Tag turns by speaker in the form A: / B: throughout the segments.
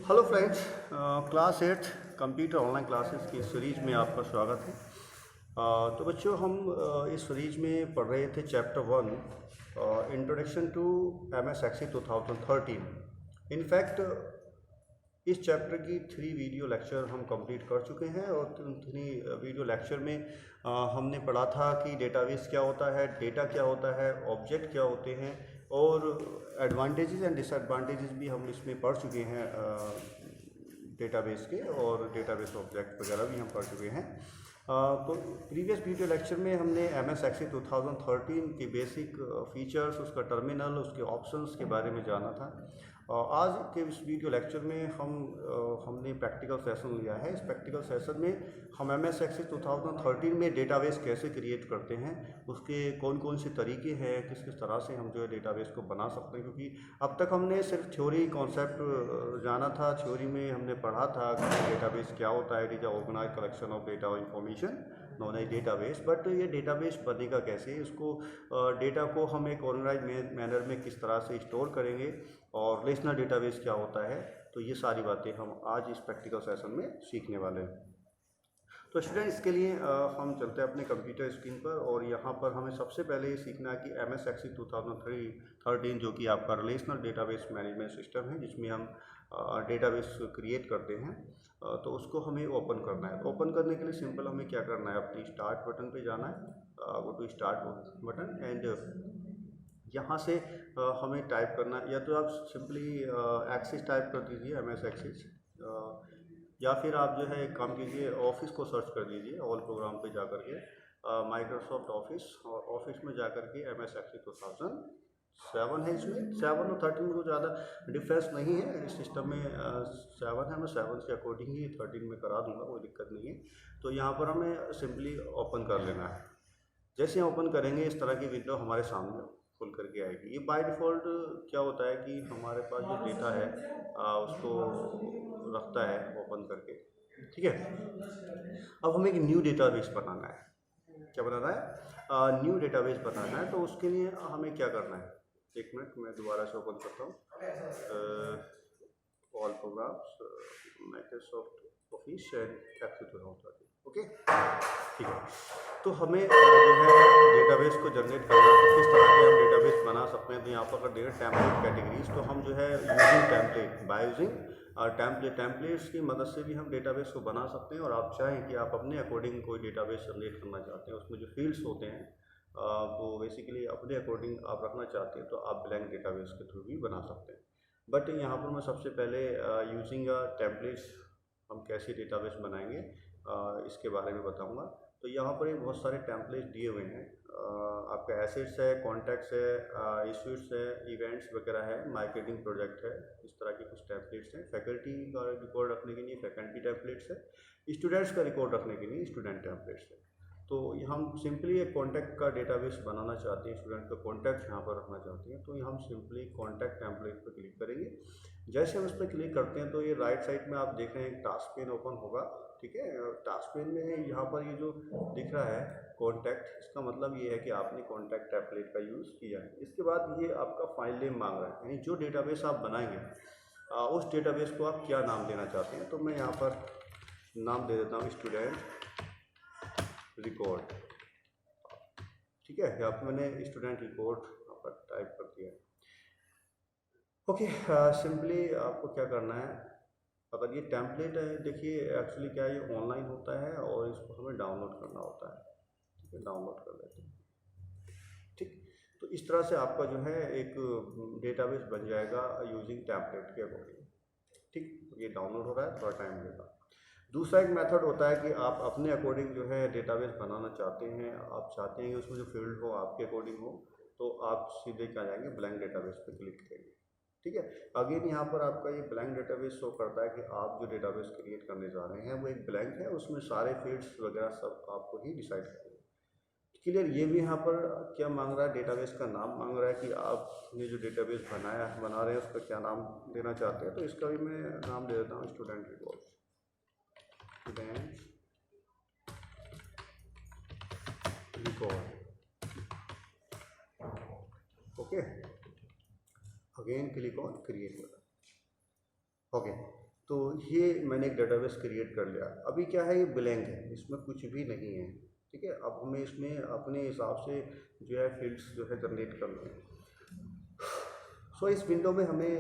A: Hello friends, class 8 computer online classes की series में आपका स्वागत है। तो बच्चों, हम इस सीरीज में पढ़ रहे थे chapter 1 introduction to MS Access 2013। In fact इस चैप्टर की 3 वीडियो लेक्चर हम कंप्लीट कर चुके हैं और 3 वीडियो लेक्चर में हमने पढ़ा था कि डेटाबेस क्या होता है, डेटा क्या होता है, ऑब्जेक्ट क्या होते हैं और एडवांटेजेस एंड डिसएडवांटेजेस भी हम इसमें पढ़ चुके हैं डेटाबेस के, और डेटाबेस ऑब्जेक्ट वगैरह भी हम पढ़ चुके हैं। तो प्रीवियस वीडियो लेक्चर में हमने MS Access 2013 के बेसिक फीचर्स, उसका टर्मिनल, उसके ऑप्शंस के बारे में जाना था। आज के इस वीडियो लेक्चर में हमने प्रैक्टिकल सेशन लिया है। इस प्रैक्टिकल सेशन में हम MS Access 2013 में डेटाबेस कैसे क्रिएट करते हैं, उसके कौन कौन से तरीके हैं, किस किस तरह से हम जो है डेटाबेस को बना सकते हैं। क्योंकि अब तक हमने सिर्फ थ्योरी कॉन्सेप्ट जाना था, थ्योरी में हमने पढ़ा था कि डेटाबेस क्या होता है, it is organise collection of data और information known as database. But ये डेटाबेस बनेगा कैसे, इसको डेटा को हम एक ऑर्गेनाइज मैनर में किस तरह से स्टोर करेंगे, और रिलेशनल डेटाबेस क्या होता है, तो ये सारी बातें हम आज इस प्रैक्टिकल सेशन में सीखने वाले हैं। तो स्टूडेंट, इसके लिए हम चलते हैं अपने कंप्यूटर स्क्रीन पर, और यहाँ पर हमें सबसे पहले ये सीखना है कि MS Access 2013 जो कि आपका रिलेशनल डेटाबेस मैनेजमेंट सिस्टम है, जिसमें हम डेटाबेस क्रिएट करते हैं, तो उसको हमें ओपन करना है। ओपन करने के लिए सिंपल हमें क्या करना है, अपनी स्टार्ट बटन पे जाना है, go to start button, and यहाँ से हमें टाइप करना है, या तो आप सिंपली एक्सिस टाइप कर दीजिए, MS Access, या फिर आप जो है एक काम कीजिए, ऑफिस को सर्च कर दीजिए, ऑल प्रोग्राम पे जा कर के माइक्रोसॉफ्ट ऑफिस, और ऑफिस में जा कर के MS Access 2007 है। इसमें 7 और 13 में कोई ज़्यादा डिफरेंस नहीं है, इस सिस्टम में 7 है, मैं 7 के अकॉर्डिंग ही 13 में करा दूंगा, कोई दिक्कत नहीं है। तो यहाँ पर हमें सिंपली ओपन कर लेना है। जैसे हम ओपन करेंगे, इस तरह की विंडो हमारे सामने खुल करके आएगी। ये बाय डिफ़ॉल्ट क्या होता है कि हमारे पास जो डेटा है उसको रखता है ओपन करके, ठीक है। अब हमें एक न्यू डेटाबेस बनाना है। क्या बनाना है? न्यू डेटाबेस बनाना है। तो उसके लिए हमें क्या करना है, एक मिनट मैं दोबारा से ओपन करता हूँ। All programs, Microsoft Office and Access 2013, okay, ठीक है। तो हमें जो है डेटाबेस को जनरेट करना है, तो किस तरह के हम डेटाबेस बना सकते हैं। तो यहाँ पर अगर देखें टेम्पलेट कैटेगरीज, तो हम जो है using template, by using templates की मदद से भी हम डेटाबेस को बना सकते हैं। और आप चाहें कि आप अपने अकॉर्डिंग कोई डेटाबेस जनरेट करना चाहते हैं, उसमें जो फील्ड्स होते हैं वो बेसिकली अपने अकॉर्डिंग आप रखना चाहते हैं, तो आप ब्लैंक डेटाबेस के थ्रू भी बना सकते हैं। बट यहाँ पर मैं सबसे पहले यूजिंग टेम्पलेट्स हम कैसे डेटाबेस बनाएंगे इसके बारे में बताऊंगा। तो यहाँ पर ये बहुत सारे टेम्पलेट्स दिए हुए हैं। आपका एसेट्स है, कॉन्टैक्ट्स है, इश्यूज है, इवेंट्स वगैरह है, मार्केटिंग प्रोजेक्ट है, इस तरह के कुछ टेम्पलेट्स हैं। फैकल्टी का रिकॉर्ड रखने के लिए फैकल्टी टेम्पलेट्स है, स्टूडेंट्स का रिकॉर्ड रखने के लिए स्टूडेंट टेम्पलेट्स है। तो हम सिंपली एक कॉन्टैक्ट का डेटाबेस बनाना चाहते हैं, स्टूडेंट का कॉन्टैक्ट यहाँ पर रखना चाहते हैं, तो हम सिंपली कॉन्टैक्ट टेम्पलेट पर क्लिक करेंगे। जैसे हम इस पर क्लिक करते हैं तो ये राइट साइड में आप देख रहे हैं एक टास्क पेन ओपन होगा, ठीक है। टास्क पेन में यहाँ पर ये जो दिख रहा है कॉन्टैक्ट, इसका मतलब ये है कि आपने कॉन्टैक्ट टेम्पलेट का यूज़ किया है। इसके बाद ये आपका फाइल नेम मांग रहा है, यानी जो डेटाबेस आप बनाएंगे उस डेटाबेस को आप क्या नाम देना चाहते हैं। तो मैं यहाँ पर नाम दे देता हूँ स्टूडेंट रिकॉर्ड, ठीक है। यहाँ पर मैंने स्टूडेंट रिकॉर्ड यहाँ पर टाइप कर दिया है, ओके। सिंपली आपको क्या करना है, अगर ये टेम्पलेट है, देखिए एक्चुअली क्या है, ये ऑनलाइन होता है और इसको हमें डाउनलोड करना होता है, ठीक है। डाउनलोड कर लेते हैं, ठीक। तो इस तरह से आपका जो है एक डेटाबेस बन जाएगा यूजिंग टेम्पलेट के अकॉर्डिंग, ठीक। ये डाउनलोड हो रहा है, थोड़ा टाइम लेगा। दूसरा एक मेथड होता है कि आप अपने अकॉर्डिंग जो है डेटाबेस बनाना चाहते हैं, आप चाहते हैं कि उसमें जो फील्ड हो आपके अकॉर्डिंग हो, तो आप सीधे क्या जाएंगे, ब्लैंक डेटाबेस पे क्लिक करेंगे, ठीक है। अगेन यहाँ पर आपका ये ब्लैंक डेटाबेस शो करता है कि आप जो डेटाबेस क्रिएट करने जा रहे हैं वो एक ब्लैंक है, उसमें सारे फील्ड्स वगैरह सब आपको ही डिसाइड करना है। क्लियर। ये भी यहाँ पर क्या मांग रहा है, डेटाबेस का नाम मांग रहा है कि आपने जो डेटाबेस बना रहे हैं उसका क्या नाम देना चाहते हैं। तो इसका भी मैं नाम दे देता हूँ student record, student record, okay. Again click on create button, okay. तो ये मैंने एक डेटाबेस क्रिएट कर लिया। अभी क्या है, ये ब्लैंक है, इसमें कुछ भी नहीं है। ठीक है, अब हमें इसमें अपने हिसाब से जो है फील्ड्स जो है जनरेट करना है। सो इस विंडो में हमें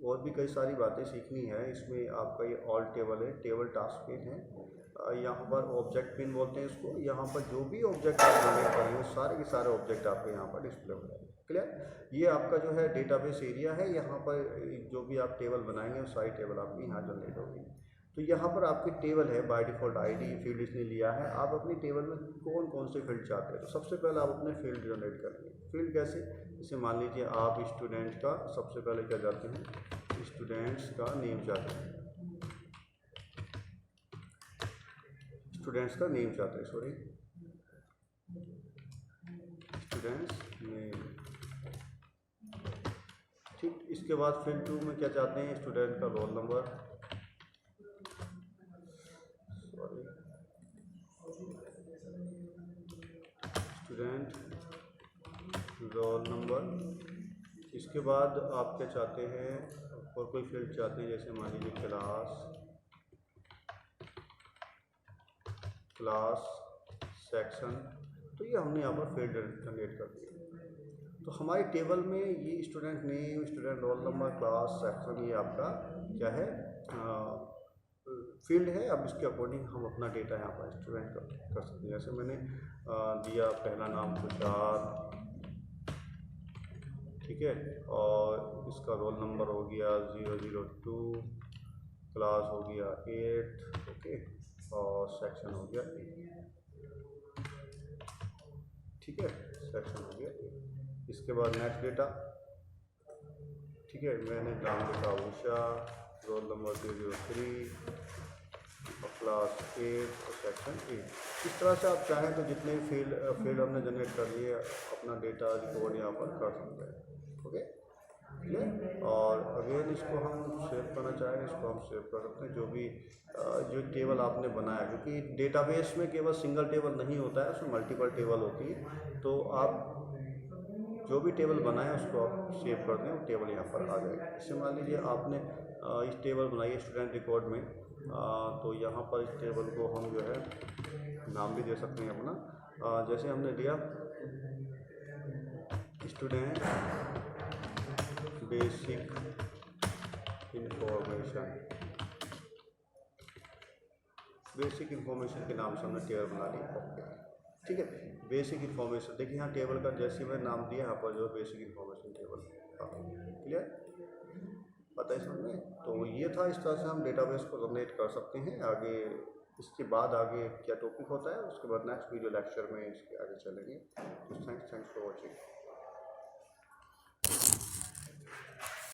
A: और भी कई सारी बातें सीखनी है। इसमें आपका ये ऑल टेबल है, टेबल टास्क पेन है, यहाँ पर ऑब्जेक्ट पिन बोलते हैं इसको। यहाँ पर जो भी ऑब्जेक्ट आप जनरेट करेंगे सारे के सारे ऑब्जेक्ट आपके यहाँ पर डिस्प्ले हो जाएंगे। क्लियर? ये आपका जो है डेटाबेस एरिया है। यहाँ पर जो भी आप टेबल बनाएंगे वो सारी टेबल आपकी यहाँ जनरेट होगी। तो यहाँ पर आपकी टेबल है, बाय डिफ़ॉल्ट आईडी फील्ड इसने लिया है। आप अपनी टेबल में कौन कौन से फील्ड चाहते हैं, तो सबसे पहले आप अपने फील्ड जनरेट करेंगे। फील्ड कैसे? जैसे मान लीजिए आप स्टूडेंट का सबसे पहले क्या चाहते हैं, स्टूडेंट्स का नेम चाहते हैं, स्टूडेंट्स का नेम चाहते हैं, सॉरी स्टूडेंट्स नेम। ठीक, इसके बाद फील्ड 2 में क्या चाहते हैं, स्टूडेंट का roll number, sorry student roll number. इसके बाद आप क्या चाहते हैं, और कोई फील्ड चाहते हैं, जैसे मान लीजिए क्लास सेक्शन। तो ये हमने यहाँ पर फील्ड जनरेट कर दिया। तो हमारी टेबल में ये student name, student roll number, class section, ये आपका क्या है, फील्ड है। अब इसके अकॉर्डिंग हम अपना डेटा यहाँ पर स्टूडेंट कर सकते हैं। जैसे मैंने दिया पहला नाम तुषार, ठीक है, और इसका रोल नंबर हो गया 002, क्लास हो गया 8, ओके, और सेक्शन हो गया 8, ठीक है, सेक्शन हो गया 8। इसके बाद नेक्स्ट डेटा, ठीक है, मैंने नाम लिखा उषा, रोल नंबर 003, और क्लास 8 और सेक्शन 8। इस तरह से आप चाहें तो जितने फील्ड हमने जनरेट कर लिए अपना डेटा रिकॉर्ड यहाँ पर कर सकते हैं। Okay, clear? और अगेन इसको हम सेव करना चाहें, इसको हम सेव कर सकते हैं। जो भी जो टेबल आपने बनाया, क्योंकि डेटाबेस में केवल सिंगल टेबल नहीं होता है, उसमें मल्टीपल टेबल होती है। तो आप जो भी टेबल बनाए उसको आप सेव कर दें, वो टेबल यहाँ पर आ जाएगा। इससे मान लीजिए आपने इस टेबल बनाई है स्टूडेंट रिकॉर्ड में, तो यहाँ पर इस टेबल को हम जो है नाम भी दे सकते हैं अपना। जैसे हमने दिया स्टूडेंट बेसिक इंफॉर्मेशन के नाम से हमने टेबल बना ली। ओके, ठीक है, बेसिक इन्फॉर्मेशन। देखिए यहाँ टेबल का जैसे मैं नाम दिया, यहाँ पर जो बेसिक इन्फॉर्मेशन टेबल। क्लियर? पता है समझ में? तो ये था, इस तरह से हम डेटाबेस को जनरेट कर सकते हैं। आगे इसके बाद आगे क्या टॉपिक होता है उसके बाद नेक्स्ट वीडियो लेक्चर में इसके आगे चलेंगे। थैंक्स।